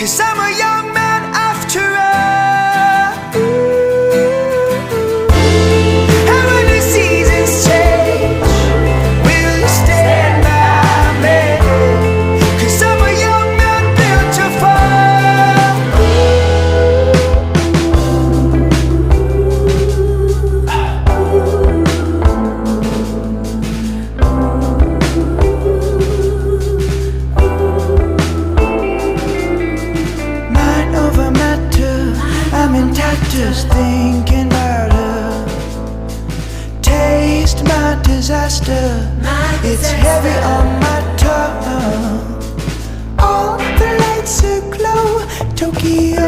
'cause I'm a young man after all. And when the seasons change, will you stand by me? 'Cause I'm a young man built to fall. Mind over matter, I'm in tatters thinking about her. Taste my disaster, it's heavy on my tongue. All the lights aglow, Tokyo